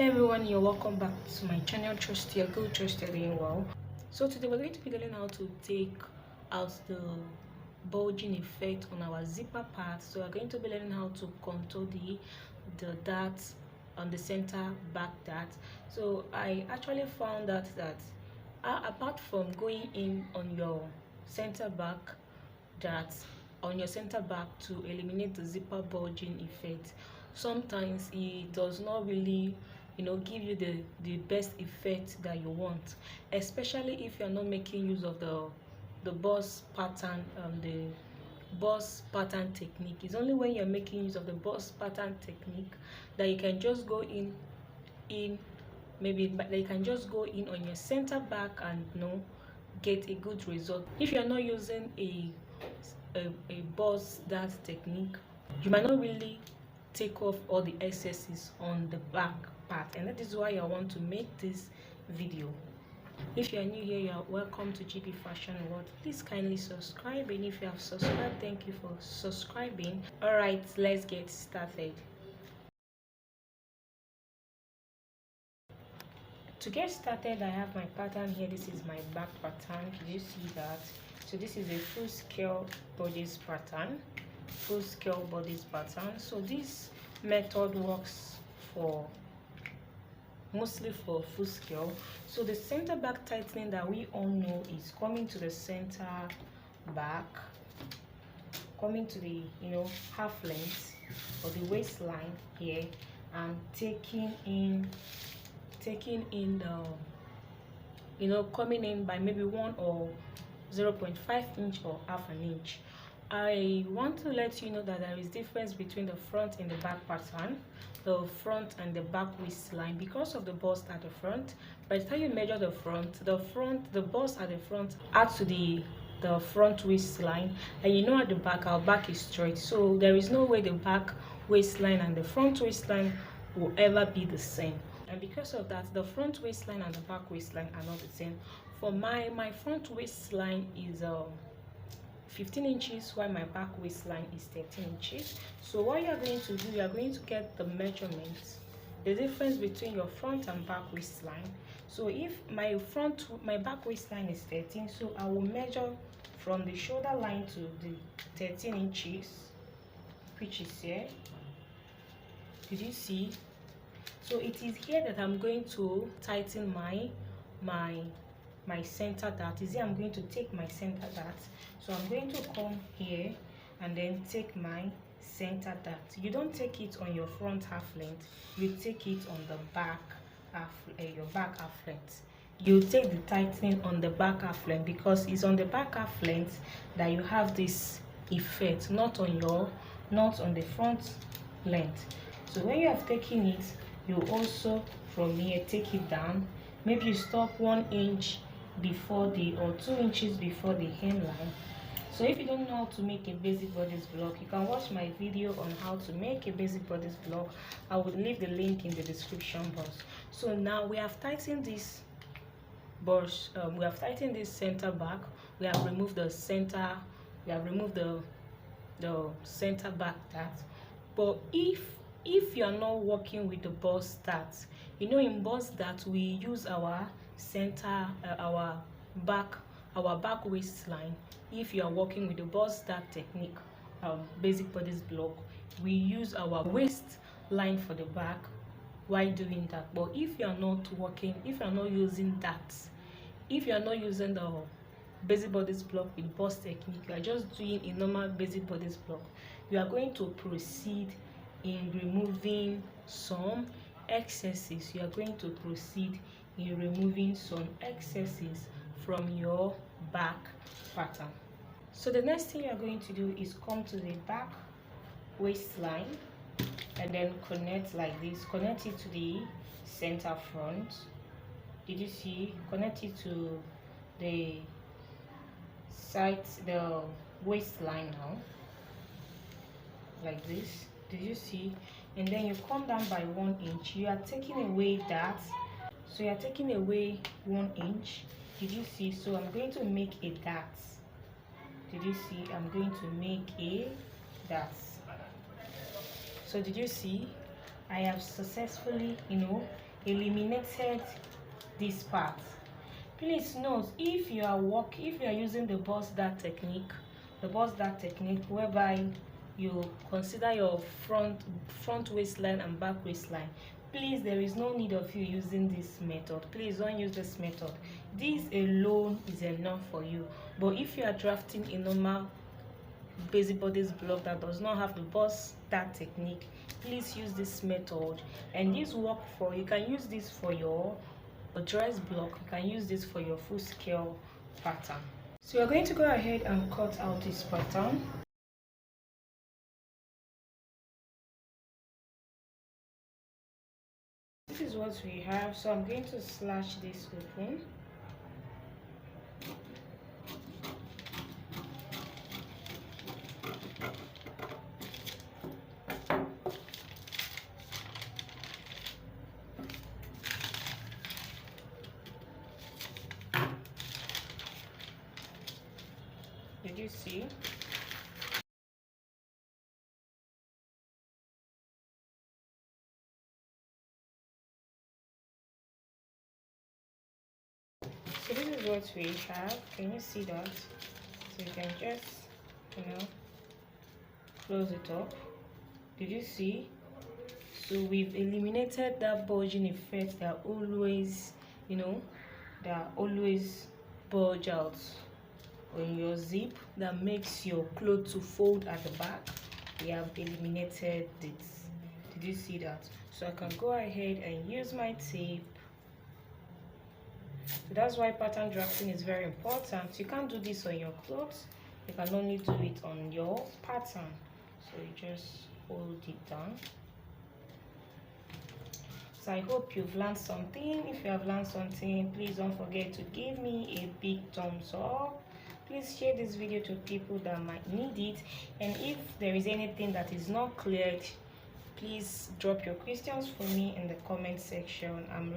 Hello everyone, you're welcome back to my channel. Trust you're good, trust you're doing well. So today we're going to be learning how to take out the bulging effect on our zipper part. So we're going to be learning how to contour the dart on the center back dart. So I actually found that apart from going in on your center back dart to eliminate the zipper bulging effect, sometimes it does not really give you the best effect that you want, especially if you're not making use of the boss pattern, the boss pattern technique. It's only when you're making use of the boss pattern technique that you can just go in maybe that you can just go in on your center back and get a good result. If you're not using a boss dart technique, you might not really take off all the excesses on the back part, and that is why I want to make this video. If you are new here, you are welcome to GB Fashion World. Please kindly subscribe, and if you have subscribed, thank you for subscribing. All right, let's get started. To get started, I have my pattern here. This is my back pattern. Did you see that? So this is a full scale bodice pattern, so this method works for mostly for full scale. So the center back tightening that we all know is coming to the center back, coming to the half length or the waistline here, and taking in the coming in by maybe 1 or 0.5 inch or half an inch. I want to let you know that there is difference between the front and the back pattern, the front and the back waistline, because of the bust at the front. By the time you measure the bust at the front adds to the front waistline, and at the back, our back is straight, so there is no way the back waistline and the front waistline will ever be the same. And because of that, the front waistline and the back waistline are not the same. For my front waistline is 15 inches, while my back waistline is 13 inches. So what you are going to do, you are going to get the measurements, the difference between your front and back waistline. So if my back waistline is 13, so I will measure from the shoulder line to the 13 inches, which is here. Did you see? So it is here that I'm going to tighten my center dart. Is here I'm going to take my center dart. So I'm going to come here and then take my center dart. You don't take it on your front half length, you take it on the back your back half length. You take the tightening on the back half length, because it's on the back half length that you have this effect, not on the front length. So when you have taken it, you also from here take it down. Maybe you stop 1 inch before or 2 inches before the hemline. So if you don't know how to make a basic bodice block, you can watch my video on how to make a basic bodice block. I will leave the link in the description box. So now we have tightened this we have tightened this center back. We have removed the center center back dart. But if you are not working with the bust dart, in bust dart we use our center our back waistline. If you are working with the bust dart technique, basic bodice block, we use our waistline for the back while doing that. But if you are not using that, if you are not using the basic bodice block with bust technique, you are just doing a normal basic bodice block, you are going to proceed in removing some excesses. You are going to proceed in removing some excesses from your back pattern. So the next thing you are going to do is come to the back waistline and then connect like this. Connect it to the center front. Did you see? Connect it to the side, the waistline now, like this. Did you see? And then you come down by 1 inch. You are taking away that, so you are taking away 1 inch. Did you see? So I'm going to make a dart. Did you see? I'm going to make a dart. So did you see? I have successfully eliminated this part. Please note, if you are using the bust dart technique, whereby you consider your front waistline and back waistline, please, there is no need of you using this method. Please don't use this method. This alone is enough for you. But if you are drafting a normal basic bodice block that does not have the bust dart technique, please use this method, and this work for you can use this for your dress block, you can use this for your full scale pattern. So you're going to go ahead and cut out this pattern. This is what we have, so I'm going to slash this open. Did you see? So this is what we have. Can you see that? So you can just, close it up. Did you see? So we've eliminated that bulging effect that always, that always bulge out on your zip, that makes your clothes to fold at the back. We have eliminated it. Did you see that? So I can go ahead and use my tape. So that's why pattern drafting is very important. You can't do this on your clothes, you can only do it on your pattern. So you just hold it down. So I hope you've learned something. If you have learned something, please don't forget to give me a big thumbs up. Please share this video to people that might need it, and if there is anything that is not cleared, please drop your questions for me in the comment section. I'm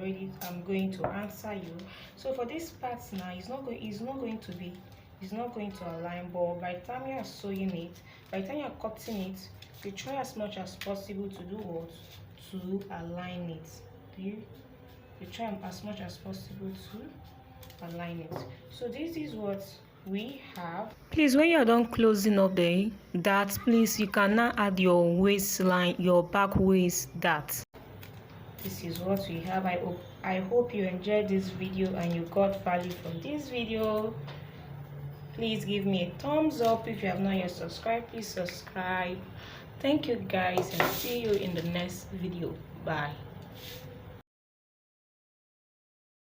going to answer you. So for this part now, it's not going to align, but by the time you are sewing it, by the time you are cutting it, you try as much as possible to do what? To align it. You try as much as possible to align it. So this is what we have. Please, when you're done closing up the darts, please, you can now add your waistline, your back waist dart. This is what we have. I hope you enjoyed this video and you got value from this video. Please give me a thumbs up. If you have not yet subscribed, please subscribe. Thank you guys, and see you in the next video. Bye.